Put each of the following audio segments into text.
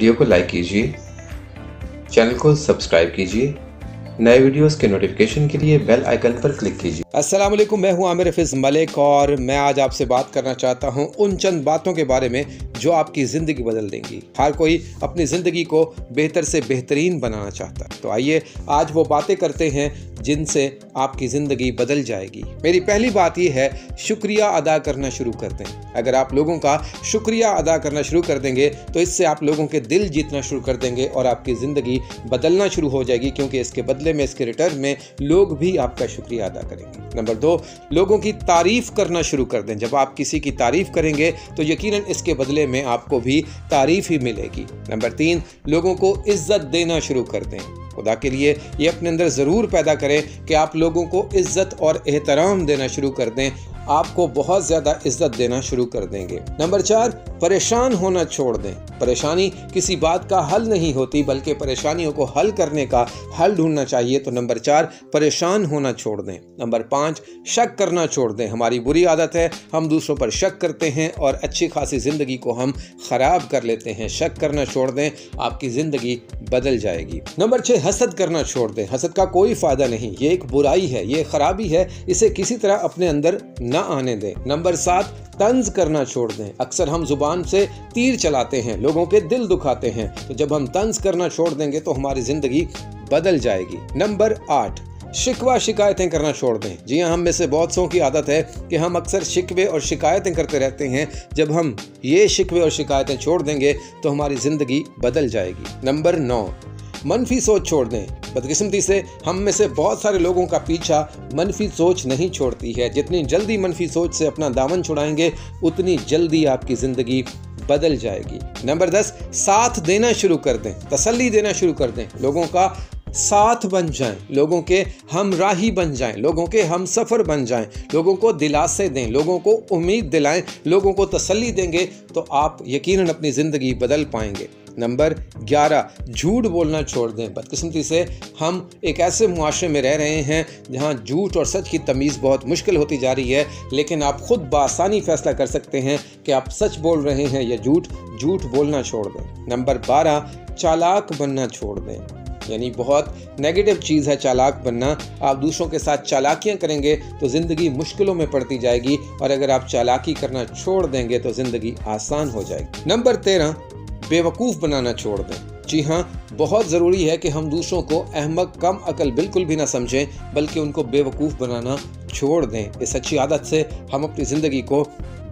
Video को like कीजिए, channel को सब्सक्राइब कीजिए, नए वीडियोस के नोटिफिकेशन के लिए बेल आइकन पर क्लिक कीजिए। अस्सलाम वालेकुम, मैं हूं आमिर हफीज़ मलिक और मैं आज आपसे बात करना चाहता हूं उन चंद बातों के बारे में जो आपकी ज़िंदगी बदल देंगी। हर कोई अपनी ज़िंदगी को बेहतर से बेहतरीन बनाना चाहता है, तो आइए आज वो बातें करते हैं जिनसे आपकी ज़िंदगी बदल जाएगी। मेरी पहली बात यह है, शुक्रिया अदा करना शुरू कर दें। अगर आप लोगों का शुक्रिया अदा करना शुरू कर देंगे तो इससे आप लोगों के दिल जीतना शुरू कर देंगे और आपकी ज़िंदगी बदलना शुरू हो जाएगी, क्योंकि इसके बदले में, इसके रिटर्न में लोग भी आपका शुक्रिया अदा करेंगे। नंबर 2, लोगों की तारीफ करना शुरू कर दें। जब आप किसी की तारीफ करेंगे तो यकीनन इसके बदले में आपको भी तारीफ ही मिलेगी। नंबर 3, लोगों को इज्जत देना शुरू कर दें। खुदा के लिए ये अपने अंदर ज़रूर पैदा करें कि आप लोगों को इज्जत और एहतराम देना शुरू कर दें। आपको बहुत ज़्यादा इज्जत देना शुरू कर देंगे। नंबर 4, परेशान होना छोड़ दें। परेशानी किसी बात का हल नहीं होती, बल्कि परेशानियों को हल करने का हल ढूंढना चाहिए। तो नंबर 4, परेशान होना छोड़ दें। नंबर 5, शक करना छोड़ दें। हमारी बुरी आदत है, हम दूसरों पर शक करते हैं और अच्छी खासी ज़िंदगी को हम ख़राब कर लेते हैं। शक करना छोड़ दें, आपकी ज़िंदगी बदल जाएगी। नंबर 6, हसद करना छोड़ दें। हसद का कोई फ़ायदा नहीं, ये एक बुराई है, ये खराबी है, इसे किसी तरह अपने अंदर ना आने दें। नंबर 7, तंज करना छोड़ दें। अक्सर हम जुबान से तीर चलाते हैं, लोगों के दिल दुखाते हैं, तो जब हम तंज करना छोड़ देंगे तो हमारी जिंदगी बदल जाएगी। नंबर 8, शिकवा शिकायतें करना छोड़ दें। जी हाँ, हम में से बहुत सौ की आदत है कि हम अक्सर शिकवे और शिकायतें करते रहते हैं। जब हम ये शिकवे और शिकायतें छोड़ देंगे तो हमारी जिंदगी बदल जाएगी। नंबर 9, मनफी सोच छोड़ दें। बदकिस्मती से हम में से बहुत सारे लोगों का पीछा मनफी सोच नहीं छोड़ती है। जितनी जल्दी मनफी सोच से अपना दामन छुड़ाएंगे उतनी जल्दी आपकी ज़िंदगी बदल जाएगी। नंबर 10, साथ देना शुरू कर दें, तसल्ली देना शुरू कर दें। लोगों का साथ बन जाएं, लोगों के हमराही बन जाएं, लोगों के हम सफ़र बन जाएं, लोगों को दिलासे दें, लोगों को उम्मीद दिलाएं, लोगों को तसल्ली देंगे तो आप यकीनन अपनी ज़िंदगी बदल पाएंगे। नंबर 11, झूठ बोलना छोड़ दें। बदकिस्मती से हम एक ऐसे मुआशरे में रह रहे हैं जहां झूठ और सच की तमीज़ बहुत मुश्किल होती जा रही है, लेकिन आप खुद बासानी फैसला कर सकते हैं कि आप सच बोल रहे हैं या झूठ बोलना छोड़ दें। नंबर 12, चालाक बनना छोड़ दें। यानी बहुत नेगेटिव चीज़ है चालाक बनना। आप दूसरों के साथ चालाकियां करेंगे तो ज़िंदगी मुश्किलों में पड़ती जाएगी, और अगर आप चालाकी करना छोड़ देंगे तो ज़िंदगी आसान हो जाएगी। नंबर 13, बेवकूफ़ बनाना छोड़ दें। जी हाँ, बहुत ज़रूरी है कि हम दूसरों को अहमक, कम अकल बिल्कुल भी ना समझें, बल्कि उनको बेवकूफ़ बनाना छोड़ दें। इस अच्छी आदत से हम अपनी ज़िंदगी को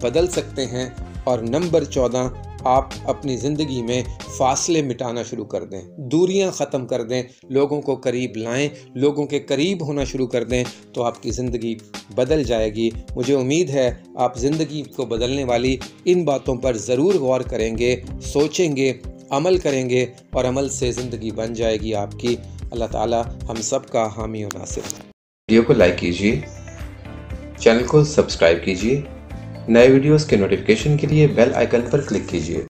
बदल सकते हैं। और नंबर 14, आप अपनी ज़िंदगी में फासले मिटाना शुरू कर दें, दूरियां ख़त्म कर दें, लोगों को करीब लाएं, लोगों के करीब होना शुरू कर दें, तो आपकी ज़िंदगी बदल जाएगी। मुझे उम्मीद है आप ज़िंदगी को बदलने वाली इन बातों पर ज़रूर गौर करेंगे, सोचेंगे, अमल करेंगे और अमल से ज़िंदगी बन जाएगी आपकी। अल्लाह ताला हम सब का हामी और नासिर। वीडियो को लाइक कीजिए, चैनल को सब्सक्राइब कीजिए, नए वीडियोस के नोटिफिकेशन के लिए बेल आइकन पर क्लिक कीजिए।